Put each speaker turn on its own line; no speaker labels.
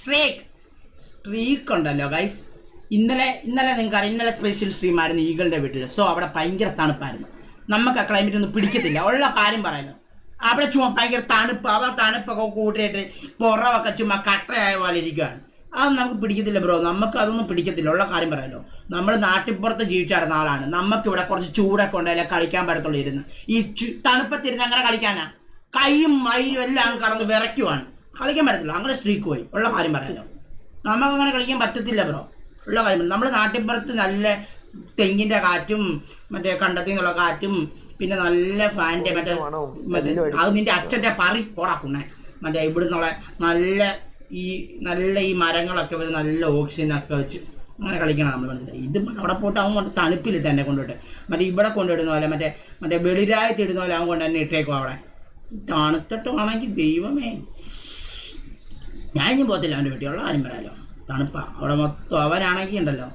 Streak ഉണ്ടല്ലോ guys. ഇന്നലെ നിങ്ങൾക്കറിയാം, ഇന്നലെ സ്പെഷ്യൽ സ്ട്രീം ആയിരുന്നു ഈഗിളുടെ വീട്ടിൽ. സോ അവിടെ ഭയങ്കര തണുപ്പായിരുന്നു. നമുക്ക് ആ ക്ലൈമറ്റ് ഒന്നും പിടിക്കത്തില്ല, ഉള്ള കാര്യം പറയാലോ. അവിടെ ചുമ്മാ ഭയങ്കര തണുപ്പ്, അവ തണുപ്പൊക്കെ കൂട്ടിയിട്ട് പുറമൊക്കെ ചുമ്മാ കട്ടയായ പോലെ ഇരിക്കുകയാണ്. അതൊന്നും നമുക്ക് പിടിക്കത്തില്ല ബ്രോ, നമുക്ക് അതൊന്നും പിടിക്കത്തില്ല, ഉള്ള കാര്യം പറയാലോ. നമ്മൾ നാട്ടിൻപുറത്ത് ജീവിച്ചിരുന്ന ആളാണ്. നമുക്കിവിടെ കുറച്ച് ചൂടൊക്കെ ഉണ്ടായാലേ കളിക്കാൻ പറ്റത്തുള്ളൂ. ഇരുന്ന് ഈ തണുപ്പത്തിരുന്ന് അങ്ങനെ കളിക്കാനാ? കൈയും മൈയും എല്ലാം കറന്ന് വിറയ്ക്കുവാണ്, കളിക്കാൻ പറ്റത്തില്ല. അങ്ങനെ സ്ട്രീക്ക് പോയി, ഉള്ള കാര്യം പറയാലോ. നമുക്കങ്ങനെ കളിക്കാൻ പറ്റത്തില്ല ബ്രോ, ഉള്ള കാര്യം. നമ്മൾ നാട്ടിൻപുറത്ത് നല്ല തെങ്ങിൻ്റെ കാറ്റും മറ്റേ കണ്ടത്തിൽ നിന്നുള്ള കാറ്റും പിന്നെ നല്ല ഫാനിൻ്റെ മറ്റേ അത് നിൻ്റെ അച്ഛൻ്റെ പറി പോടാക്കുന്നേ മറ്റേ ഇവിടുന്നുള്ള നല്ല ഈ മരങ്ങളൊക്കെ ഒരു നല്ല ഓക്സിജനൊക്കെ വെച്ച് അങ്ങനെ കളിക്കണം നമ്മൾ, മനസ്സിലായി. ഇത് അവിടെ പോയിട്ട് അവൻ കൊണ്ട് തണുപ്പിലിട്ട് എന്നെ കൊണ്ടുപോയിട്ട് മറ്റേ ഇവിടെ കൊണ്ടിടുന്ന പോലെ മറ്റേ വെളിരായത്ത് ഇടുന്ന പോലെ അവൻ കൊണ്ട് എന്നെ ഇട്ടേക്കും. അവിടെ തണുത്തിട്ടാണെങ്കിൽ ദൈവമേ, ഞാൻ ഇനി പോകത്തില്ല അവൻ്റെ വീട്ടിലുള്ള കാര്യം പറയാലോ. തണുപ്പാ അവിടെ മൊത്തം. അവനാണെങ്കിൽ ഉണ്ടല്ലോ